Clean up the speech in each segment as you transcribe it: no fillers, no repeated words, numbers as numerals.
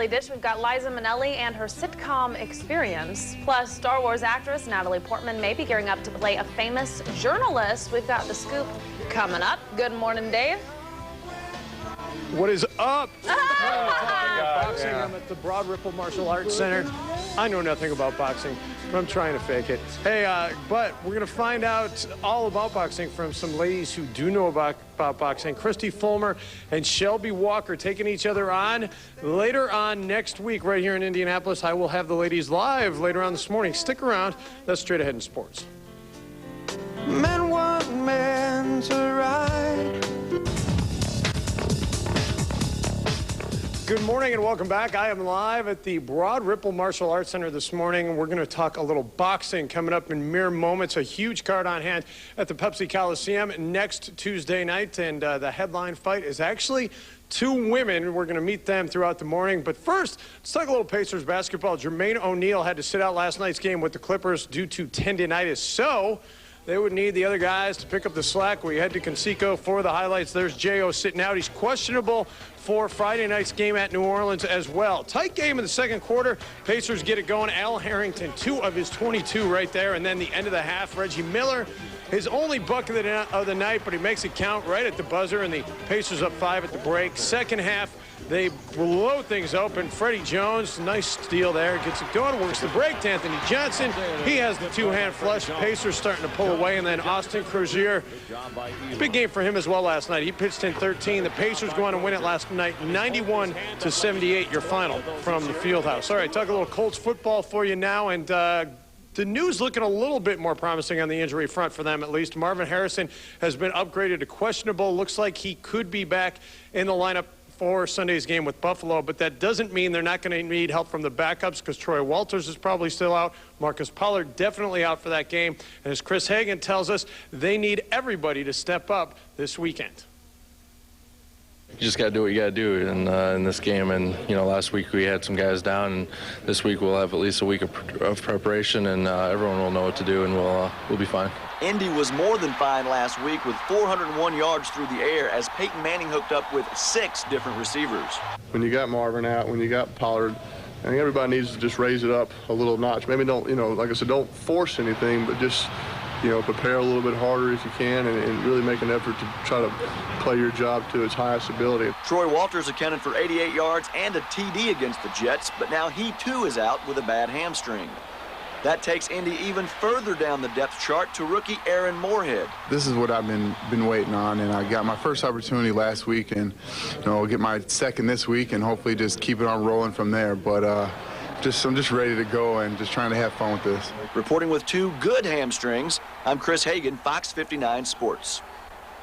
Dish, we've got Liza Minnelli and her sitcom experience. Plus, Star Wars actress Natalie Portman may be gearing up to play a famous journalist. We've got the scoop coming up. Good morning, Dave. What is up? Boxing. I'm at the Broad Ripple Martial Arts Center. I know nothing about boxing, but I'm trying to fake it. Hey, but we're going to find out all about boxing from some ladies who do know about boxing. Christy Fulmer and Shelby Walker taking each other on later on next week right here in Indianapolis. I will have the ladies live later on this morning. Stick around. That's straight ahead in sports. Men want men to ride. Good morning and welcome back. I am live at the Broad Ripple Martial Arts Center this morning. We're going to talk a little boxing coming up in mere moments. A huge card on hand at the Pepsi Coliseum next Tuesday night. And the headline fight is actually two women. We're going to meet them throughout the morning. But first, let's talk a little Pacers basketball. Jermaine O'Neal had to sit out last night's game with the Clippers due to tendinitis. So they would need the other guys to pick up the slack. We head to Conseco for the highlights. There's J.O. sitting out. He's questionable for Friday night's game at New Orleans as well. Tight game in the second quarter. Pacers get it going. Al Harrington, 2 of his 22 right there. And then the end of the half, Reggie Miller, his only bucket of the night, but he makes it count right at the buzzer, and the Pacers up 5 at the break. Second half, they blow things open. Freddie Jones, nice steal there, gets it going, works the break to Anthony Johnson. He has the two-hand flush. Pacers starting to pull away, and then Austin Crozier, big game for him as well last night. He pitched in 13. The Pacers go on to win it last night, 91-78, your final from the Fieldhouse. All right, talk a little Colts football for you now, and the news looking a little bit more promising on the injury front for them, at least. Marvin Harrison has been upgraded to questionable. Looks like he could be back in the lineup for Sunday's game with Buffalo, but that doesn't mean they're not going to need help from the backups, because Troy Walters is probably still out. Marcus Pollard definitely out for that game. And as Chris Hagan tells us, they need everybody to step up this weekend. You just got to do what you got to do in this game. And, you know, last week we had some guys down, and this week we'll have at least a week of preparation, and everyone will know what to do, and we'll be fine. Indy was more than fine last week with 401 yards through the air as Peyton Manning hooked up with 6 different receivers. When you got Marvin out, when you got Pollard, I think everybody needs to just raise it up a little notch. Maybe don't, you know, like I said, don't force anything, but just, you know, prepare a little bit harder if you can, and really make an effort to try to play your job to its highest ability. Troy Walters accounted for 88 yards and a TD against the Jets, but now he too is out with a bad hamstring. That takes Indy even further down the depth chart to rookie Aaron Morehead. This is what I've been waiting on, and I got my first opportunity last week, and you know, I'll get my second this week, and hopefully just keep it on rolling from there. But I'm just ready to go and just trying to have fun with this. Reporting with 2 good hamstrings, I'm Chris Hagan, Fox 59 Sports.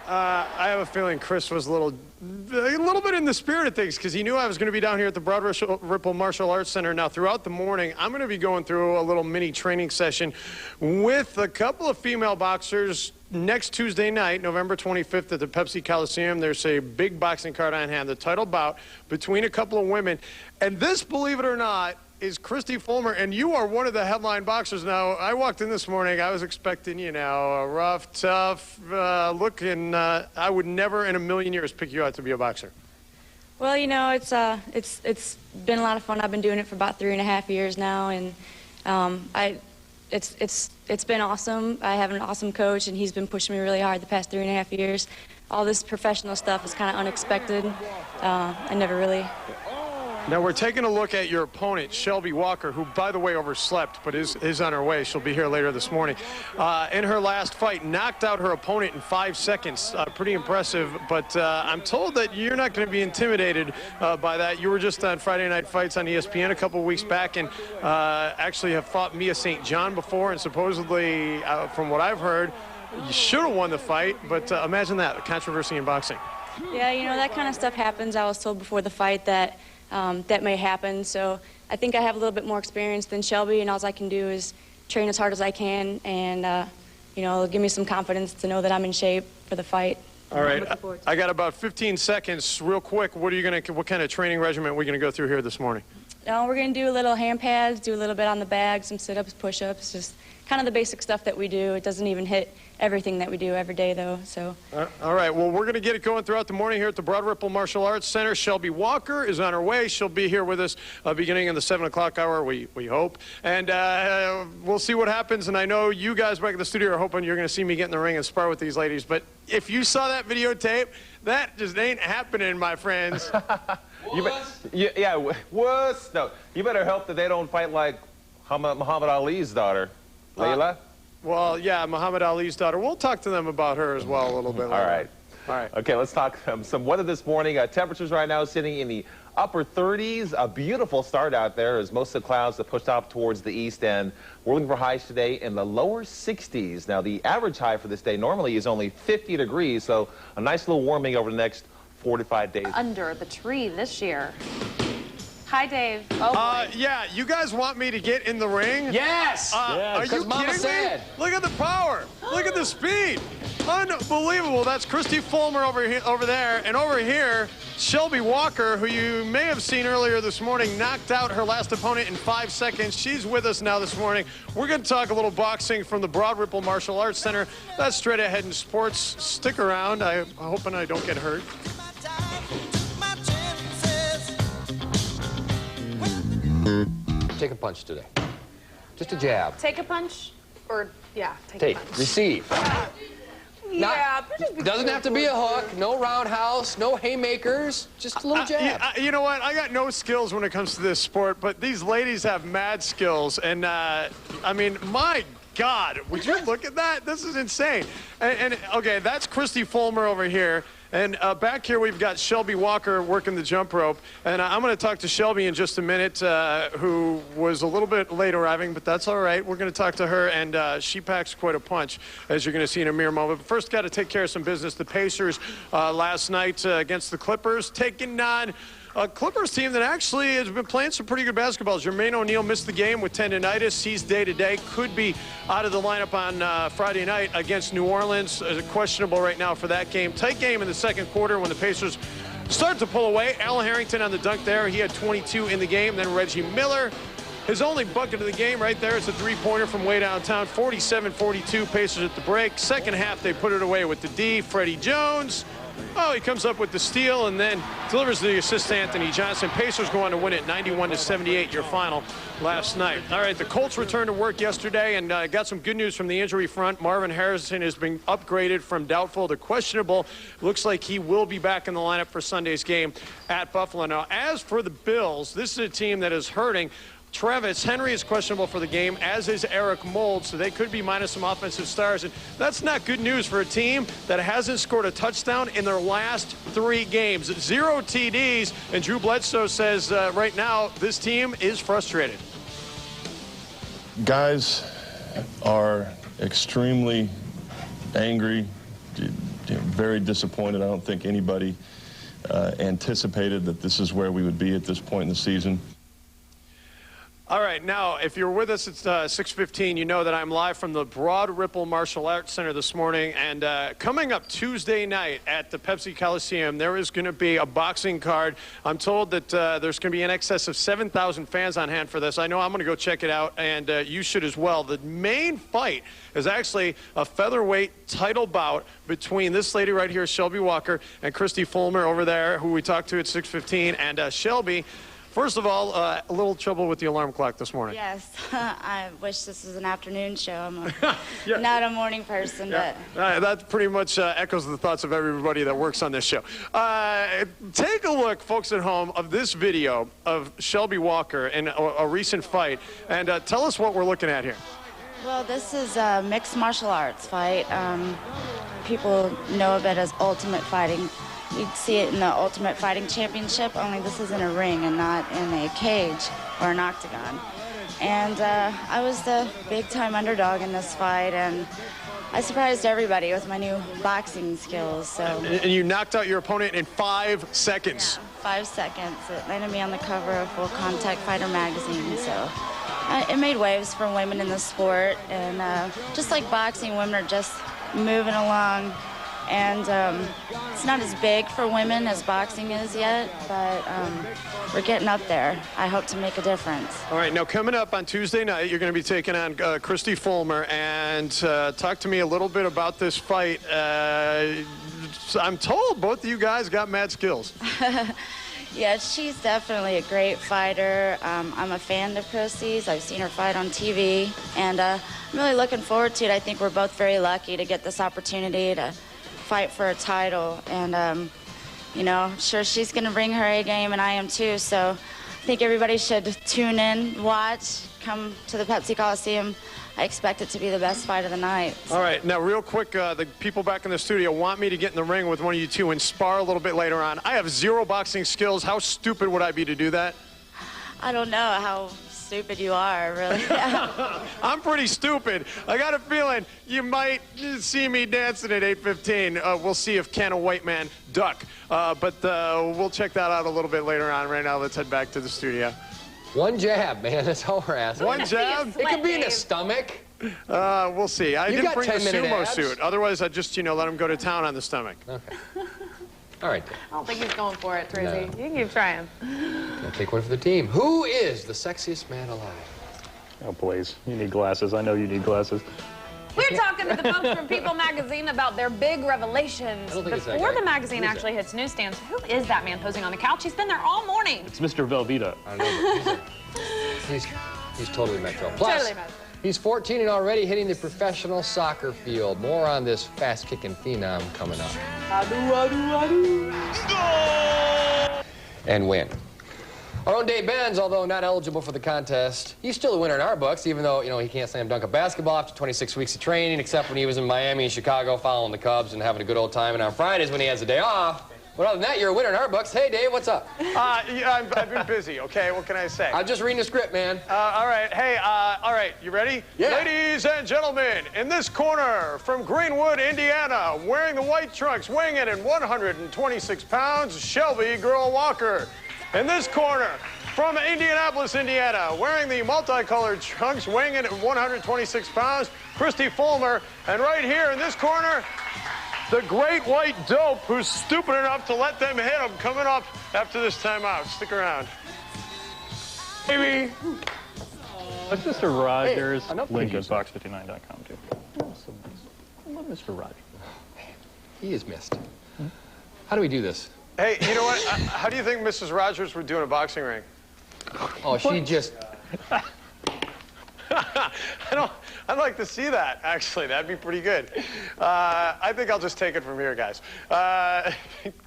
I have a feeling Chris was a little bit in the spirit of things, because he knew I was going to be down here at the Broad Ripple Martial Arts Center. Now, throughout the morning, I'm going to be going through a little mini training session with a couple of female boxers next Tuesday night, November 25th, at the Pepsi Coliseum. There's a big boxing card on hand, the title bout between a couple of women. And this, believe it or not, is Christy Fulmer, and you are one of the headline boxers. Now, I walked in this morning, I was expecting, you know, a rough, tough look, and I would never in a million years pick you out to be a boxer. Well, you know, it's been a lot of fun. I've been doing it for about 3.5 years now, and it's been awesome. I have an awesome coach, and he's been pushing me really hard the past 3.5 years. All this professional stuff is kind of unexpected. I never really... Now we're taking a look at your opponent, Shelby Walker, who, by the way, overslept, but is on her way. She'll be here later this morning. In her last fight, knocked out her opponent in 5 seconds. Pretty impressive, but I'm told that you're not going to be intimidated by that. You were just on Friday Night Fights on ESPN a couple weeks back, and actually have fought Mia St. John before, and supposedly, from what I've heard, you should have won the fight, but imagine that, controversy in boxing. Yeah, you know, that kind of stuff happens. I was told before the fight that that may happen, so I think I have a little bit more experience than Shelby, and all I can do is train as hard as I can, and you know, it'll give me some confidence to know that I'm in shape for the fight. All right, I got about 15 seconds, real quick. What kind of training regimen are we going to go through here this morning? No, we're going to do a little hand pads, do a little bit on the bag, some sit-ups, push-ups, just kind of the basic stuff that we do. It doesn't even hit everything that we do every day, though. So. All right. Well, we're going to get it going throughout the morning here at the Broad Ripple Martial Arts Center. Shelby Walker is on her way. She'll be here with us beginning in the 7 o'clock hour, we hope. And we'll see what happens. And I know you guys back in the studio are hoping you're going to see me get in the ring and spar with these ladies. But if you saw that videotape, that just ain't happening, my friends. Wuss. No, you better hope that they don't fight like Muhammad Ali's daughter, Layla. Well, yeah, Muhammad Ali's daughter. We'll talk to them about her as well a little bit later. All right. All right. Okay, let's talk some weather this morning. Temperatures right now sitting in the upper 30s. A beautiful start out there as most of the clouds have pushed up towards the east end. We're looking for highs today in the lower 60s. Now, the average high for this day normally is only 50 degrees, so a nice little warming over the next 4 to 5 days. Under the tree this year. Hi, Dave. Oh, yeah, you guys want me to get in the ring? Yes! Are you kidding me? Look at the power. Look at the speed. Unbelievable. That's Christy Fulmer over there. And over here, Shelby Walker, who you may have seen earlier this morning, knocked out her last opponent in 5 seconds. She's with us now this morning. We're going to talk a little boxing from the Broad Ripple Martial Arts Center. That's straight ahead in sports. Stick around. I'm hoping I don't get hurt. Take a punch today. Just a jab. take a punch? Or, yeah, take a punch. Receive. Yeah, Doesn't have to be a hook, no roundhouse, no haymakers, just a little jab. You know what? I got no skills when it comes to this sport, but these ladies have mad skills. And, I mean, my God, would you look at that? This is insane. And okay, that's Christy Fulmer over here. And back here, we've got Shelby Walker working the jump rope. And I'm going to talk to Shelby in just a minute, who was a little bit late arriving, but that's all right. We're going to talk to her, and she packs quite a punch, as you're going to see in a mere moment. But first, got to take care of some business. The Pacers last night against the Clippers, taking on a Clippers team that actually has been playing some pretty good basketball. Jermaine O'Neal missed the game with tendonitis. He's day-to-day. Could be out of the lineup on Friday night against New Orleans. Questionable right now for that game. Tight game in the second quarter when the Pacers started to pull away. Al Harrington on the dunk there. He had 22 in the game. Then Reggie Miller. His only bucket of the game right there is a three-pointer from way downtown. 47-42, Pacers at the break. Second half, they put it away with the D. Freddie Jones. Oh, he comes up with the steal and then delivers the assist to Anthony Johnson. Pacers go on to win it 91-78, your final last night. All right, the Colts returned to work yesterday and got some good news from the injury front. Marvin Harrison has been upgraded from doubtful to questionable. Looks like he will be back in the lineup for Sunday's game at Buffalo. Now, as for the Bills, this is a team that is hurting. Travis Henry is questionable for the game, as is Eric Mold, so they could be minus some offensive stars. And that's not good news for a team that hasn't scored a touchdown in their last 3 games. 0 TDs, and Drew Bledsoe says right now this team is frustrated. Guys are extremely angry, very disappointed. I don't think anybody anticipated that this is where we would be at this point in the season. All right, now, if you're with us at 6:15, you know that I'm live from the Broad Ripple Martial Arts Center this morning. And coming up Tuesday night at the Pepsi Coliseum, there is going to be a boxing card. I'm told that there's going to be in excess of 7,000 fans on hand for this. I know I'm going to go check it out, and you should as well. The main fight is actually a featherweight title bout between this lady right here, Shelby Walker, and Christy Fulmer over there, who we talked to at 6:15. And Shelby, first of all, a little trouble with the alarm clock this morning. Yes, I wish this was an afternoon show. I'm not a morning person, but... that pretty much echoes the thoughts of everybody that works on this show. Take a look, folks at home, of this video of Shelby Walker in a recent fight, and tell us what we're looking at here. Well, this is a mixed martial arts fight. People know of it as ultimate fighting. You'd see it in the Ultimate Fighting Championship, only this is in a ring and not in a cage or an octagon. And I was the big-time underdog in this fight, and I surprised everybody with my new boxing skills. So. And you knocked out your opponent in 5 seconds. Yeah, 5 seconds. It landed me on the cover of Full Contact Fighter magazine, so it made waves for women in the sport. And just like boxing, women are just moving along And it's not as big for women as boxing is yet, but we're getting up there. I hope to make a difference. All right, now coming up on Tuesday night, you're going to be taking on Christy Fulmer, and talk to me a little bit about this fight. I'm told both of you guys got mad skills. Yeah, she's definitely a great fighter. I'm a fan of Christy's. I've seen her fight on TV, and I'm really looking forward to it. I think we're both very lucky to get this opportunity to fight for a title, and you know, I'm sure she's going to bring her A game, and I am too. So I think everybody should tune in, watch, come to the Pepsi Coliseum. I expect it to be the best fight of the night. All right, now real quick, the people back in the studio want me to get in the ring with one of you two and spar a little bit later on. I have zero boxing skills. How stupid would I be to do that? I don't know how stupid you are, really. I'm pretty stupid. I got a feeling you might see me dancing at 8:15. We'll see if can a white man duck. But we'll check that out a little bit later on. Right now, let's head back to the studio. One jab, man. That's all we're asking. One jab? It could be in the stomach. We'll see. I didn't bring the sumo abs. suit. Otherwise, I'd just, let him go to town on the stomach. Okay. All right. I don't think he's going for it, Tracy. No. You can keep trying. I'll take one for the team. Who is the sexiest man alive? Oh, please. You need glasses. I know you need glasses. We're talking to the folks from People magazine about their big revelations before the magazine actually hits newsstands. Who is that man posing on the couch? He's been there all morning. It's Mr. Velveeta. I know, but he's totally metro. Plus, totally metro. He's 14 and already hitting the professional soccer field. More on this fast-kicking phenom coming up. And win. Our own Dave Benz, although not eligible for the contest, he's still a winner in our books, even though, he can't slam dunk a basketball after 26 weeks of training, except when he was in Miami and Chicago following the Cubs and having a good old time, and on Fridays when he has a day off. But other than that, you're a winner in our books. Hey, Dave, what's up? I've been busy, okay? What can I say? I'm just reading the script, man. All right. Hey, all right. You ready? Yeah. Ladies and gentlemen, in this corner from Greenwood, Indiana, wearing the white trunks, weighing in at 126 pounds, Shelby Walker. In this corner from Indianapolis, Indiana, wearing the multicolored trunks, weighing in at 126 pounds, Christy Fulmer. And right here in this corner, the great white dope who's stupid enough to let them hit him coming up after this timeout. Stick around. Baby. That's Mr. Rogers. Hey, link at Fox59.com, too. I love Mr. Rogers. He is missed. How do we do this? Hey, you know what? How do you think Mrs. Rogers would do in a boxing ring? Oh, she just... I'd like to see that, actually. That'd be pretty good. I think I'll just take it from here, guys.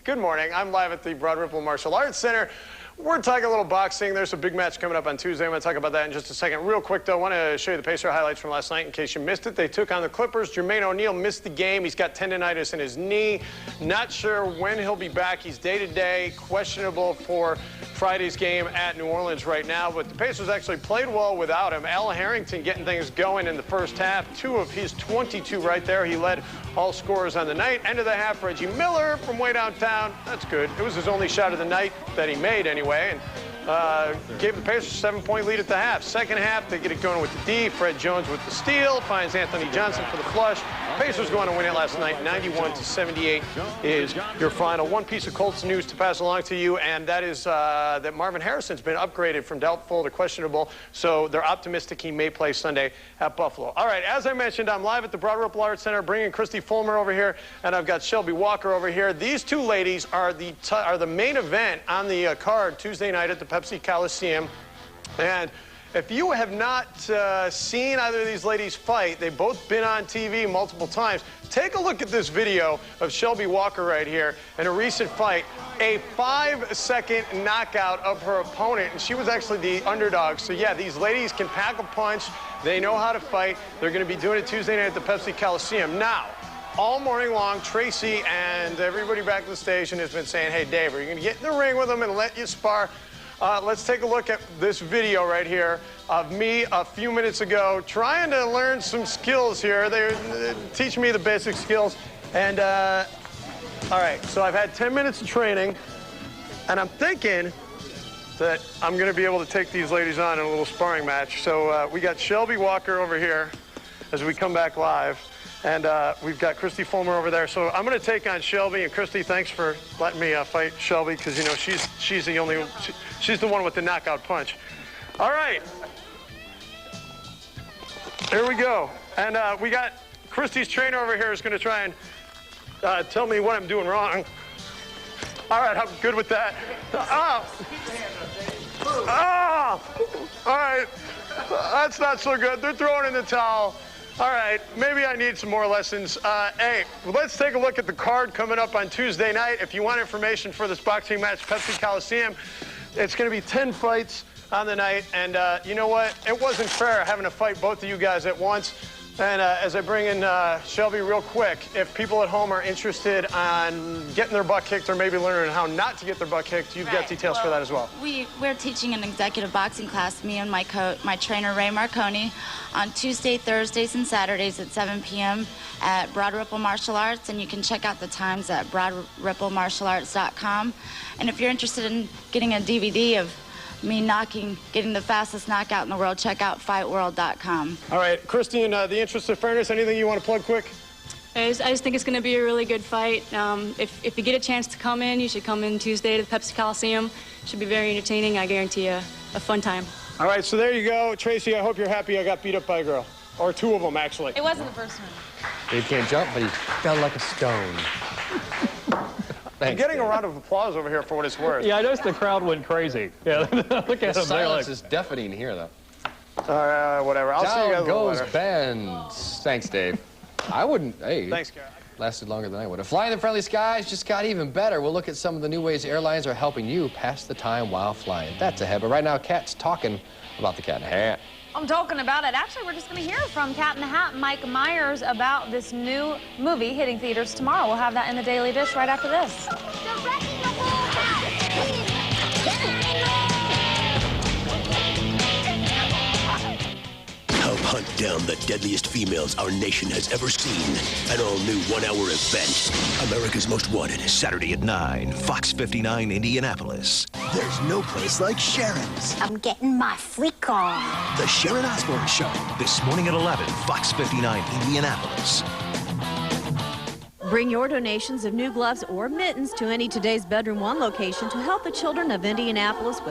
Good morning. I'm live at the Broad Ripple Martial Arts Center. We're talking a little boxing. There's a big match coming up on Tuesday. I'm going to talk about that in just a second. Real quick, though, I want to show you the Pacer highlights from last night in case you missed it. They took on the Clippers. Jermaine O'Neal missed the game. He's got tendonitis in his knee. Not sure when he'll be back. He's day-to-day, questionable for Friday's game at New Orleans right now. But the Pacers actually played well without him. Al Harrington getting things going in the first half. 2 of his 22 right there. He led all scorers on the night. End of the half, Reggie Miller from way downtown. That's good. It was his only shot of the night that he made anyway. And gave the Pacers a 7-point lead at the half. Second half, they get it going with the D. Fred Jones with the steal, finds Anthony Johnson for the flush. Pacers going to win it last night, 91-78 is your final. One piece of Colts news to pass along to you, and that is that Marvin Harrison's been upgraded from doubtful to questionable, so they're optimistic he may play Sunday at Buffalo. All right, as I mentioned, I'm live at the Broad Ripple Arts Center, bringing Christy Fulmer over here, and I've got Shelby Walker over here. These two ladies are the main event on the card Tuesday night at the Pepsi Coliseum. And if you have not seen either of these ladies fight, they've both been on TV multiple times. Take a look at this video of Shelby Walker right here in a recent fight. A 5-second knockout of her opponent, and she was actually the underdog. So yeah, these ladies can pack a punch. They know how to fight. They're going to be doing it Tuesday night at the Pepsi Coliseum. Now, all morning long, Tracy and everybody back at the station has been saying, hey, Dave, are you going to get in the ring with them and let you spar? Let's take a look at this video right here of me a few minutes ago trying to learn some skills here. They teach me the basic skills. And, all right, so I've had 10 minutes of training, and I'm thinking that I'm going to be able to take these ladies on in a little sparring match. So we got Shelby Walker over here as we come back live. And we've got Christy Fulmer over there. So I'm going to take on Shelby. And Christy, thanks for letting me fight Shelby, because, you know, she's the only she's the one with the knockout punch. All right. Here we go. And we got Christy's trainer over here is going to try and tell me what I'm doing wrong. All right, I'm good with that. All right. That's not so good. They're throwing in the towel. All right, maybe I need some more lessons. Hey, let's take a look at the card coming up on Tuesday night. If you want information for this boxing match, Pepsi Coliseum, it's going to be 10 fights on the night. And you know what? It wasn't fair having to fight both of you guys at once. And as I bring in Shelby real quick, if people at home are interested on getting their butt kicked or maybe learning how not to get their butt kicked, you've got details for that as well. We're teaching an executive boxing class, me and my trainer, Ray Marconi, on Tuesday, Thursdays, and Saturdays at 7 p.m. at Broad Ripple Martial Arts, and you can check out the times at broadripplemartialarts.com. And if you're interested in getting a DVD of me getting the fastest knockout in the world, check out fightworld.com. All right, Christy, in the interest of fairness, anything you want to plug quick? I just think it's going to be a really good fight. If you get a chance to come in, you should come in Tuesday to the Pepsi Coliseum. Should be very entertaining. I guarantee you a fun time. All right, so there you go. Tracy, I hope you're happy I got beat up by a girl. Or two of them, actually. It wasn't the first one. He can't jump, but he fell like a stone. I'm getting a round of applause over here for what it's worth. Yeah, I noticed the crowd went crazy. Yeah, look at The them. silence is deafening here, though. Whatever. I'll see you guys a little later. Benz. Thanks, Dave. I wouldn't. Hey. Thanks, Gary. Lasted longer than I would have. Flying in the friendly skies just got even better. We'll look at some of the new ways airlines are helping you pass the time while flying. That's ahead. But right now, Kat's talking about the Cat in the Hat. I'm talking about it. Actually, we're just going to hear from Cat in the Hat, Mike Myers, about this new movie hitting theaters tomorrow. We'll have that in the Daily Dish right after this. Help hunt down the deadliest females our nation has ever seen. An all-new one-hour event. America's Most Wanted, Saturday at 9, Fox 59, Indianapolis. There's no place like Sharon's. I'm getting my freak on. The Sharon Osbourne Show, this morning at 11, Fox 59, Indianapolis. Bring your donations of new gloves or mittens to any Today's Bedroom One location to help the children of Indianapolis with